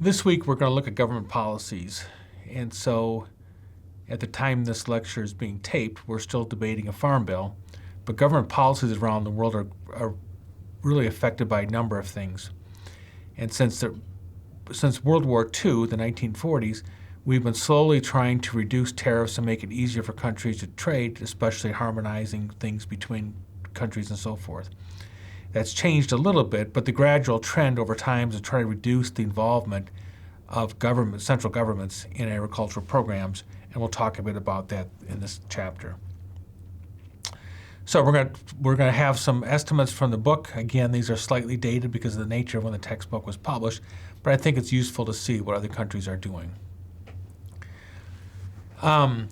This week we're going to look at government policies. And so at the time this lecture is being taped, we're still debating a farm bill. But government policies around the world are really affected by a number of things. And since World War II, the 1940s, we've been slowly trying to reduce tariffs and make it easier for countries to trade, especially harmonizing things between countries and so forth. That's changed a little bit, but the gradual trend over time is to try to reduce the involvement of central governments in agricultural programs, and we'll talk a bit about that in this chapter. So we're going to have some estimates from the book. Again, these are slightly dated because of the nature of when the textbook was published, but I think it's useful to see what other countries are doing. And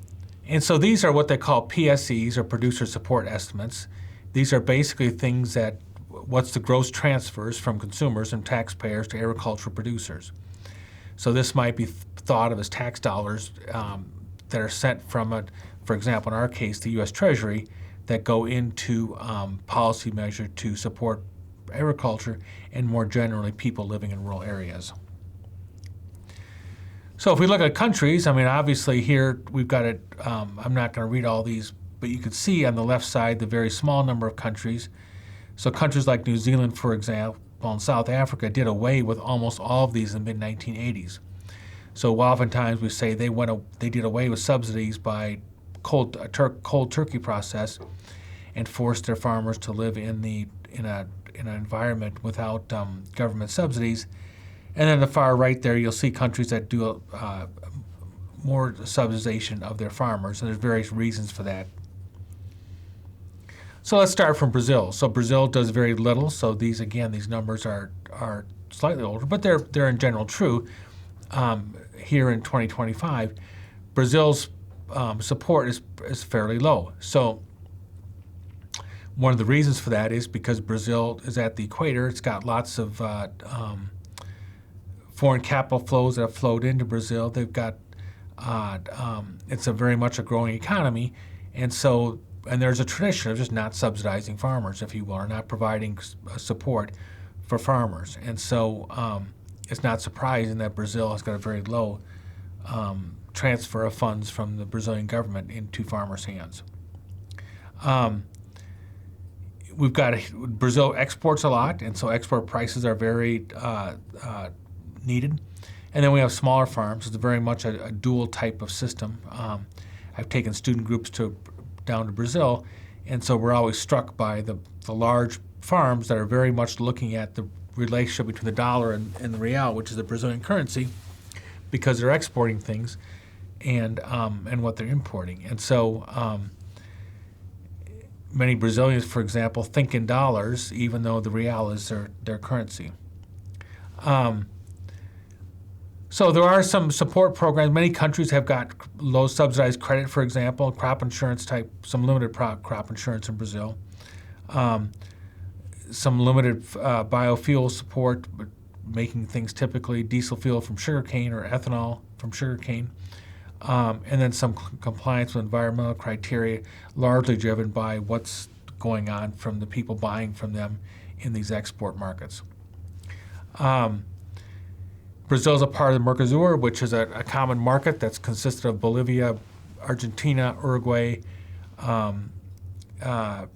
so these are what they call PSEs, or producer support estimates. These are basically things that what's the gross transfers from consumers and taxpayers to agricultural producers. So this might be thought of as tax dollars that are sent from, for example, in our case, the U.S. Treasury, that go into policy measure to support agriculture and more generally people living in rural areas. So if we look at countries, I mean, obviously here we've got it, I'm not going to read all these, but you can see on the left side the very small number of countries. So countries like New Zealand, for example, and South Africa did away with almost all of these in the mid-1980s. So oftentimes we say they did away with subsidies by cold turkey process and forced their farmers to live in an environment without government subsidies. And then the far right there, you'll see countries that do more subsidization of their farmers, and there's various reasons for that. So let's start from Brazil. So Brazil does very little. So these numbers are slightly older, but they're in general true. Here in 2025, Brazil's support is fairly low. So one of the reasons for that is because Brazil is at the equator. It's got lots of foreign capital flows that have flowed into Brazil. They've got it's very much a growing economy, and there's a tradition of just not subsidizing farmers, if you will, or not providing support for farmers. And so it's not surprising that Brazil has got a very low transfer of funds from the Brazilian government into farmers' hands. Brazil exports a lot, and so export prices are very needed. And then we have smaller farms. It's very much a dual type of system. I've taken student groups down to Brazil, and so we're always struck by the large farms that are very much looking at the relationship between the dollar and the real, which is the Brazilian currency, because they're exporting things and what they're importing. And so many Brazilians, for example, think in dollars, even though the real is their currency. So there are some support programs. Many countries have got low subsidized credit, for example, crop insurance type, some limited crop insurance in Brazil. Some limited biofuel support, but making things typically diesel fuel from sugarcane or ethanol from sugarcane. And then some compliance with environmental criteria, largely driven by what's going on from the people buying from them in these export markets. Brazil is a part of the Mercosur, which is a common market that's consisted of Bolivia, Argentina, Uruguay,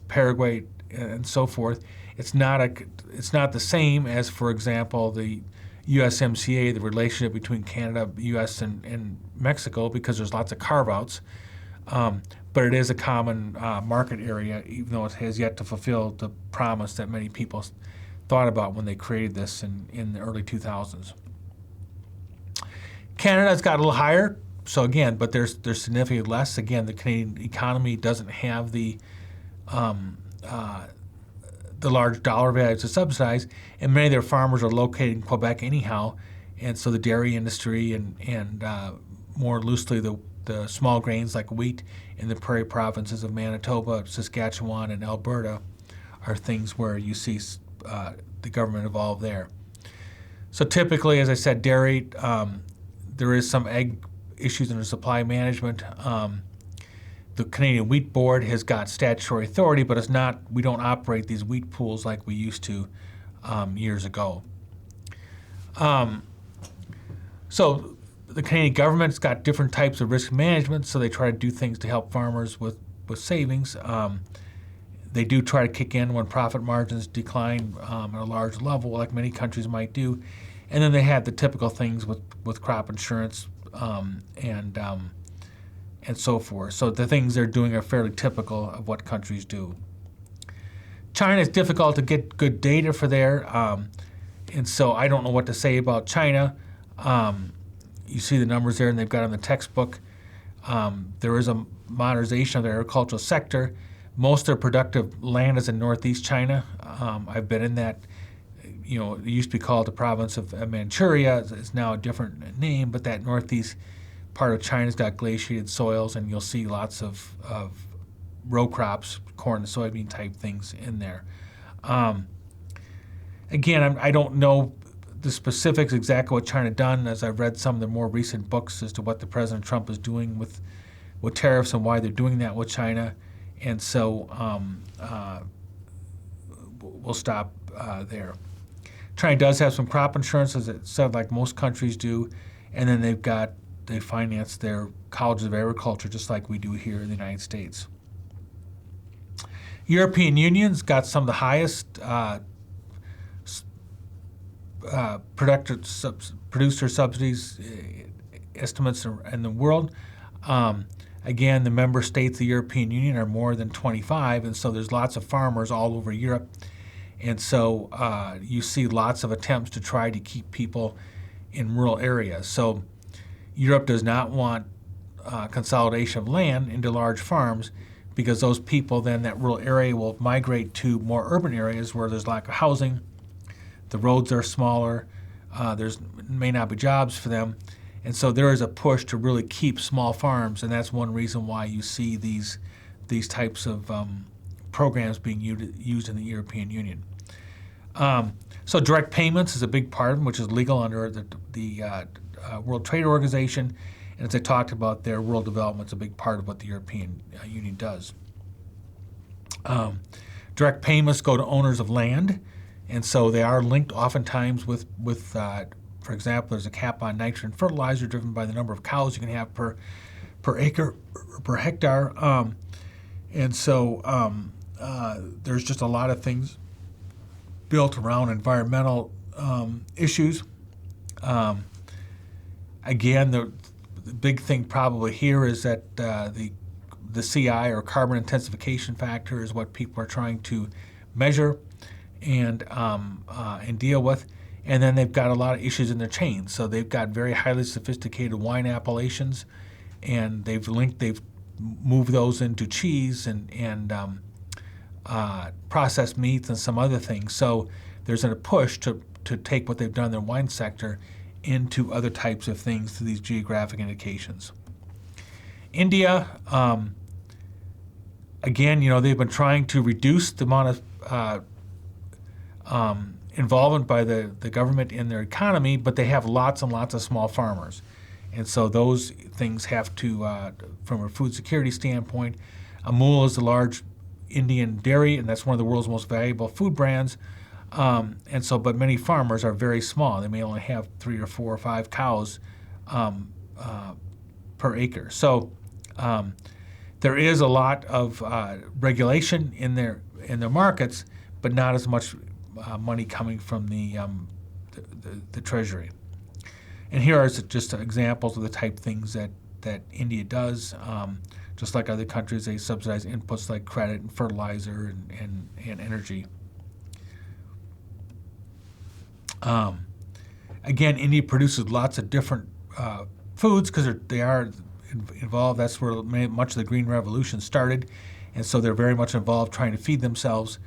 Paraguay, and so forth. It's not the same as, for example, the USMCA, the relationship between Canada, U.S., and Mexico, because there's lots of carve-outs. But it is a common market area, even though it has yet to fulfill the promise that many people thought about when they created this in the early 2000s. Canada's got a little higher, so again, but there's significantly less. Again, the Canadian economy doesn't have the large dollar values to subsidize, and many of their farmers are located in Quebec anyhow, and so the dairy industry and more loosely the small grains like wheat in the prairie provinces of Manitoba, Saskatchewan, and Alberta are things where you see the government involved there. So typically, as I said, dairy, there is some egg issues in the supply management. The Canadian Wheat Board has got statutory authority, but we don't operate these wheat pools like we used to years ago. So the Canadian government's got different types of risk management, so they try to do things to help farmers with savings. They do try to kick in when profit margins decline at a large level, like many countries might do. And then they have the typical things with crop insurance and so forth. So the things they're doing are fairly typical of what countries do. China is difficult to get good data for there, and so I don't know what to say about China. You see the numbers there, and they've got on the textbook. There is a modernization of the agricultural sector. Most of their productive land is in northeast China. I've been in that. It used to be called the province of Manchuria. It's now a different name, but that northeast part of China's got glaciated soils, and you'll see lots of row crops, corn and soybean type things in there. Again, I don't know the specifics exactly what China done, as I've read some of the more recent books as to what the President Trump is doing with tariffs and why they're doing that with China. And so we'll stop there. China does have some crop insurance, as it said, like most countries do, and then they finance their colleges of agriculture just like we do here in the United States. European Union's got some of the highest producer subsidies estimates in the world. Again, the member states of the European Union are more than 25, and so there's lots of farmers all over Europe. And so you see lots of attempts to try to keep people in rural areas. So Europe does not want consolidation of land into large farms, because those people then, that rural area, will migrate to more urban areas where there's lack of housing, the roads are smaller, there's may not be jobs for them. And so there is a push to really keep small farms, and that's one reason why you see these types of programs being used in the European Union. So direct payments is a big part of them, which is legal under the World Trade Organization. And as I talked about there, rural development is a big part of what the European Union does. Direct payments go to owners of land, and so they are linked oftentimes with for example, there's a cap on nitrogen fertilizer driven by the number of cows you can have per acre or per hectare. And so there's just a lot of things built around environmental issues. Again, the big thing probably here is that the CI, or carbon intensification factor, is what people are trying to measure and deal with. And then they've got a lot of issues in their chain. So they've got very highly sophisticated wine appellations, and they've moved those into cheese and processed meats and some other things. So there's a push to take what they've done in their wine sector into other types of things through these geographic indications. India, again, they've been trying to reduce the amount of involvement by the government in their economy, but they have lots and lots of small farmers. And so those things have to, from a food security standpoint, Amul is a large Indian dairy, and that's one of the world's most valuable food brands. And so, but many farmers are very small. They may only have 3 or 4 or 5 cows per acre. So there is a lot of regulation in their markets, but not as much money coming from the Treasury. And here are just examples of the type things that India does. Just like other countries, they subsidize inputs like credit and fertilizer and energy. Again, India produces lots of different foods because they are involved. That's where much of the Green Revolution started. And so they're very much involved trying to feed themselves.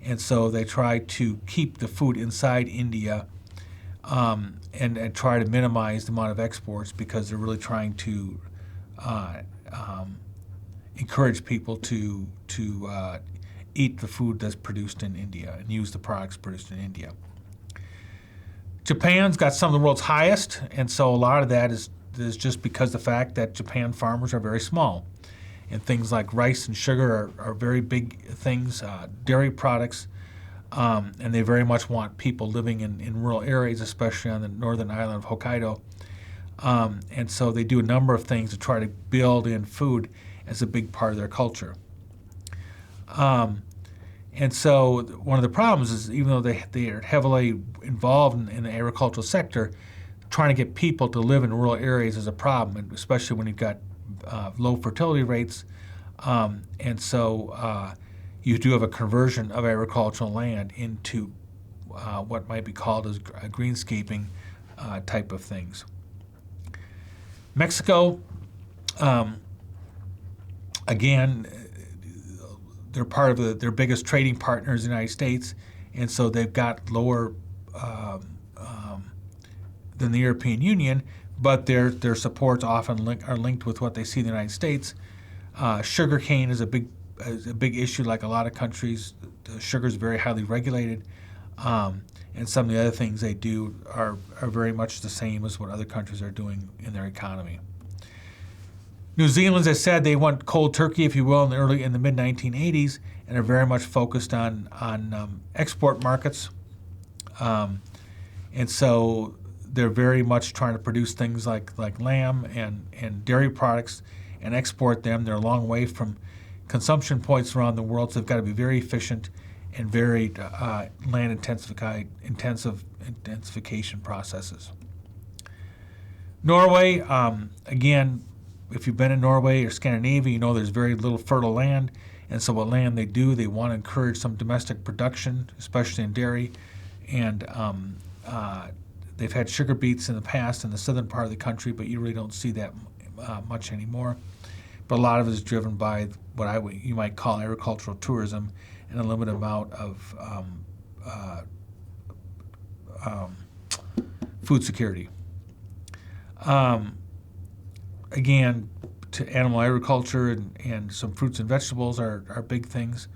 And so they try to keep the food inside India and try to minimize the amount of exports, because they're really trying to encourage people to eat the food that's produced in India and use the products produced in India. Japan's got some of the world's highest, and so a lot of that is just because the fact that Japan farmers are very small. And things like rice and sugar are very big things, dairy products, and they very much want people living in rural areas, especially on the northern island of Hokkaido, And so they do a number of things to try to build in food as a big part of their culture. And so one of the problems is, even though they are heavily involved in the agricultural sector, trying to get people to live in rural areas is a problem, and especially when you've got low fertility rates. And so you do have a conversion of agricultural land into what might be called as greenscaping type of things. Mexico, again, they're part of their biggest trading partners in the United States, and so they've got lower than the European Union, but their supports often are linked with what they see in the United States. Sugarcane is a big issue, like a lot of countries. Sugar is very highly regulated, and some of the other things they do are very much the same as what other countries are doing in their economy. New Zealand, as I said, they went cold turkey, if you will, in the mid 1980s, and are very much focused on export markets. And so they're very much trying to produce things like lamb and dairy products and export them. They're a long way from consumption points around the world, so they've got to be very efficient and very land intensification processes. Norway, again, if you've been in Norway or Scandinavia, you know there's very little fertile land, and so what land they do, they want to encourage some domestic production, especially in dairy, and they've had sugar beets in the past in the southern part of the country, but you really don't see that much anymore. But a lot of it is driven by what you might call agricultural tourism and a limited amount of food security. Again, to animal agriculture and some fruits and vegetables are big things.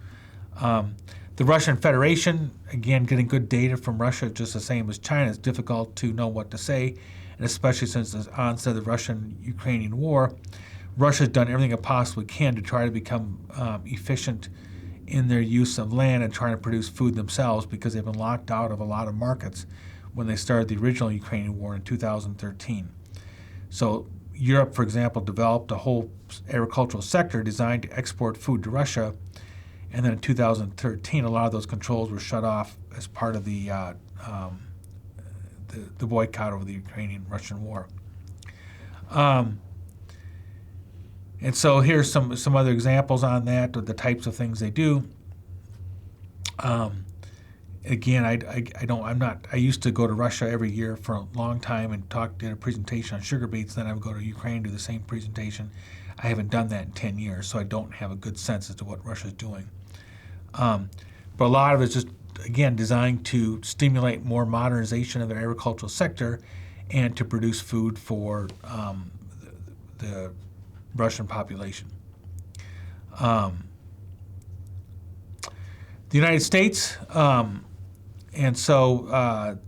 The Russian Federation, again, getting good data from Russia, just the same as China, it's difficult to know what to say, and especially since the onset of the Russian-Ukrainian war, Russia's done everything it possibly can to try to become efficient in their use of land and trying to produce food themselves, because they've been locked out of a lot of markets when they started the original Ukrainian war in 2013. So Europe, for example, developed a whole agricultural sector designed to export food to Russia, and then in 2013, a lot of those controls were shut off as part of the boycott over the Ukrainian-Russian war. And so here's some other examples on that, of the types of things they do. Again, I used to go to Russia every year for a long time and did a presentation on sugar beets. Then I would go to Ukraine and do the same presentation. I haven't done that in 10 years, so I don't have a good sense as to what Russia's doing. But a lot of it's just, again, designed to stimulate more modernization of their agricultural sector and to produce food for the Russian population. The United States, and so,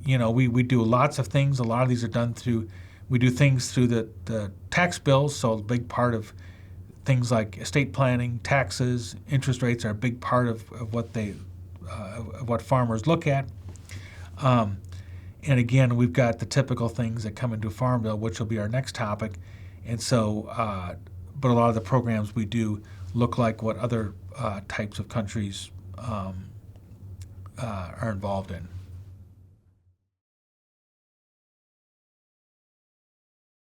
we do lots of things. A lot of these are done we do things through the tax bills, so a big part of things like estate planning, taxes, interest rates are a big part of what farmers look at. And again, we've got the typical things that come into a farm bill, which will be our next topic. And so, but a lot of the programs we do look like what other types of countries are involved in.